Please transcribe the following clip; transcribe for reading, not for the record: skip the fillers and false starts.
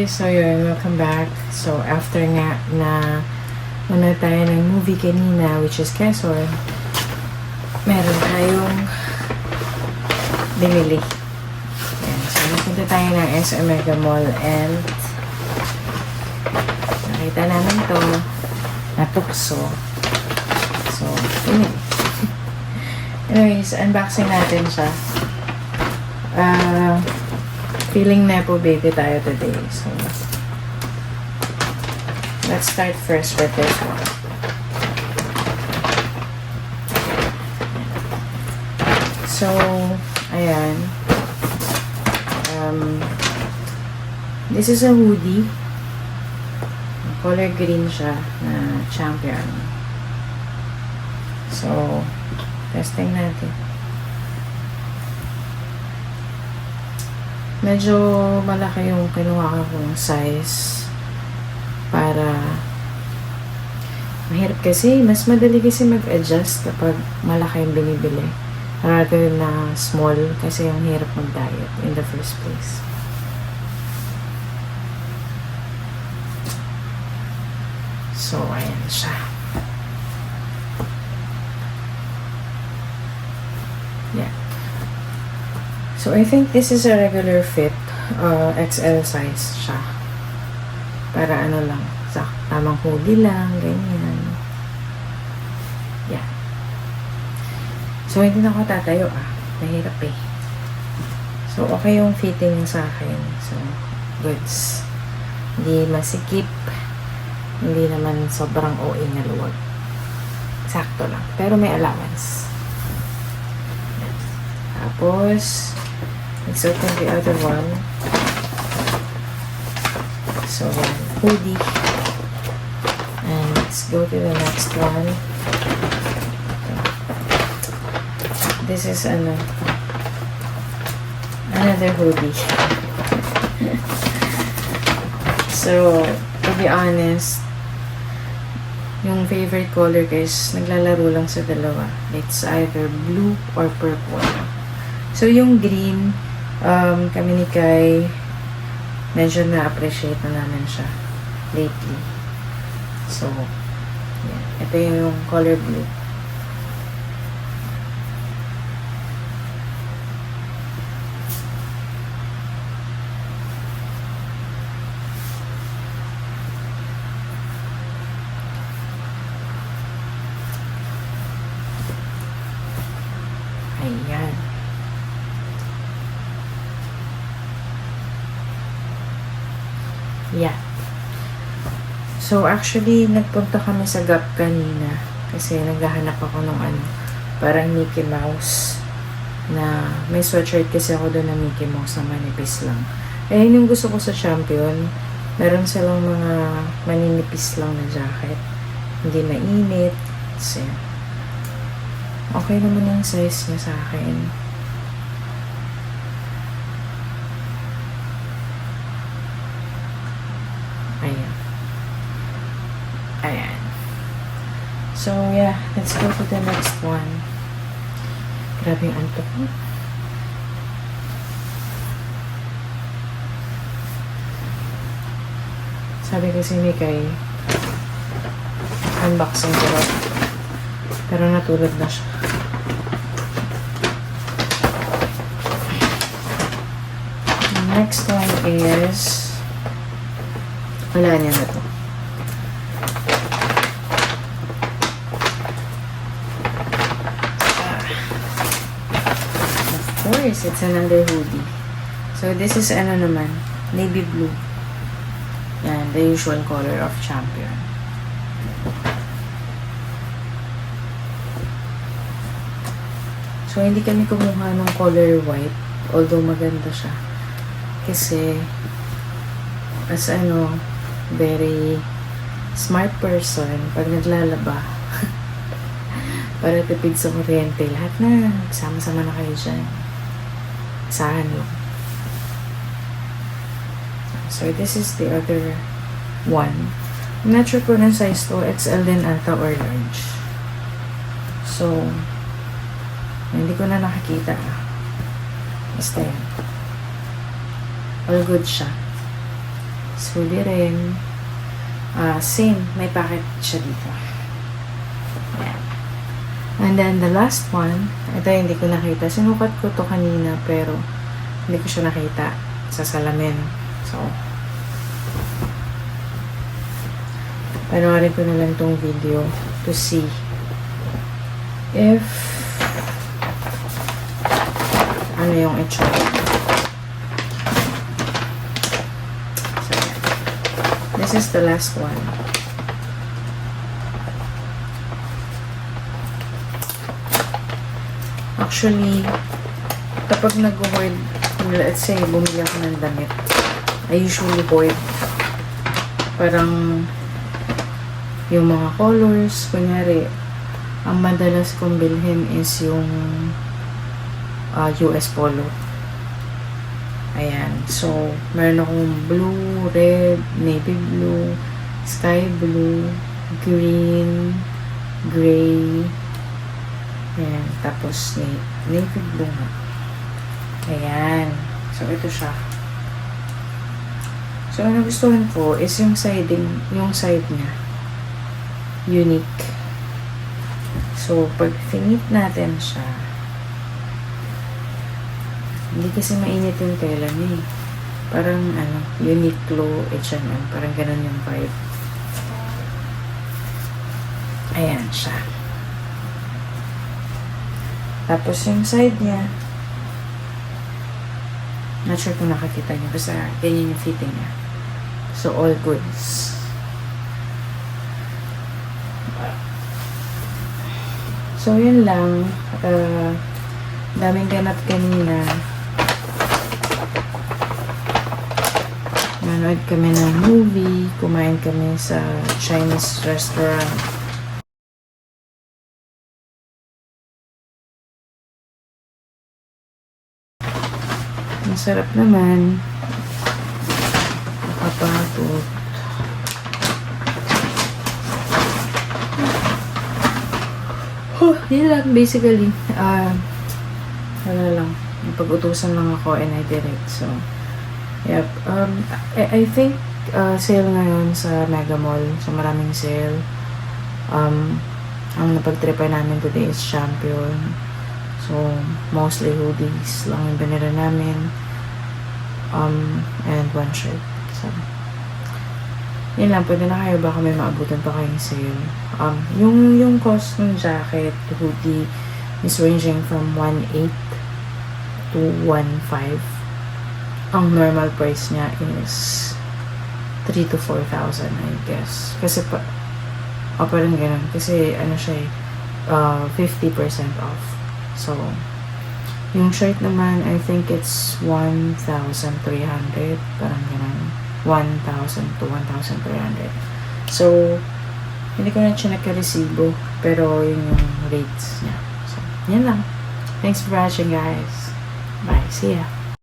guys! So yun, welcome back. So after nga na muna tayo ng movie kanina, which is Quezon, meron tayong binili. Yan. So napunta tayo ng SM Mega Mall and nakita namin to, natukso. So, yun. Anyways, unboxing natin siya. Feeling Nepo baby tayo today. So, let's start first with this one. So, ayan. This is a hoodie. Color green siya na Champion. So, testing natin. Medyo malaki yung kinuha kong size para mahirap kasi, mas madali kasi mag-adjust kapag malaki yung binibili rather na small kasi ang hirap mag-diet in the first place. So, ayan siya. Yeah. So, I think this is a regular fit. XL size siya. Para ano lang. Tamang hoodie lang. Ganyan. Yeah. So, hindi na ako tatayo Mahirap eh. So, okay yung fitting sa akin. So, goods. Hindi masikip. Hindi naman sobrang OA na luwag. Sakto lang. Pero may allowance. Tapos, let's open the other one. So, hoodie. And let's go to the next one. This is another hoodie. So, to be honest, yung favorite color guys, naglalaro lang sa dalawa. It's either blue or purple. So, yung green, kami ni Kai, medyo na-appreciate na namin siya lately. So, yeah. Ito yung color blue. Ayan. Yeah. So, actually, nagpunta kami sa Gap kanina kasi naghahanap ako ng parang Mickey Mouse na may sweatshirt kasi ako doon na Mickey Mouse na manipis lang. Eh, yun yung gusto ko sa Champion. Meron silang mga maninipis lang na jacket. Hindi mainit. So, okay naman yung size niya sa akin. Ayan. Ayan. So, yeah. Let's go to the next one. Grabe yung antok mo. Sabi kasi ni Kai, unboxing ko lang. Pero natulad na siya. The next one is wala niya na to. Of course, it's another hoodie. So, this is naman, navy blue. Yan, the usual color of Champion. So, hindi kami kumuha ng color white, although maganda siya. Kasi, as very smart person, pag naglalaba, para tipid sa kuryente, lahat na, sama-sama na kayo dyan. Asahan mo. So, this is the other one. I'm not sure kung ng size to, XL din ata or large. So, hindi ko na nakakita. Basta yan. All good siya. This hoodie rin. Same. May packet siya dito. Ayan. And then, the last one, ito hindi ko nakita. Sinukat ko to kanina, pero hindi ko siya nakita sa salamin. So, panoorin ko na lang tong video to see if ano yung itsura. So, this is the last one. Actually, kapag nag-hoard, let's say, bumili ako ng damit, I usually hoard parang yung mga colors, kunyari, ang madalas kong bilhin is yung US Polo. Ayan. So, meron akong blue, red, navy blue, sky blue, green, gray, ayan. Tapos, navy blue nga. Ayan. So, ito siya. So, ang nagustuhan ko is yung yung side niya. Unique. So, pag finit natin siya, hindi kasi mainit yung tela niya eh. Parang, Uniqlo, H&M. Parang ganun yung vibe. Ayan siya. Tapos, yung side niya, not sure kung nakakita niyo. Basta, ganyan yung fitting niya. So, all goods. So, yun lang. Daming ganap kanina. Nanood kami ng movie. Kumain kami sa Chinese restaurant. Masarap naman. Nakapagod. Yun lang, basically. Wala lang. Pag-utusan lang ako and I did it. So, yep. I think sale ngayon sa Mega Mall. So, maraming sale. Ang napag-tripan namin today is Champion. So, mostly hoodies lang yung binira namin. And one shirt. So, yun lang, pwede na kayo, baka may maabutan pa kayong sale. Yung cost ng jacket, hoodie, is ranging from 1.8 to 1.5. Ang normal price niya is 3 to 4,000, I guess. Kasi parang ganun. Kasi, siya 50% off. So, yung shirt naman, I think it's 1,300. Parang ganun. 1,000 to 1,300. So, hindi ko na chinek yung resibo, pero yun yung rates niya. So, yan lang. Thanks for watching, guys. Bye. See ya.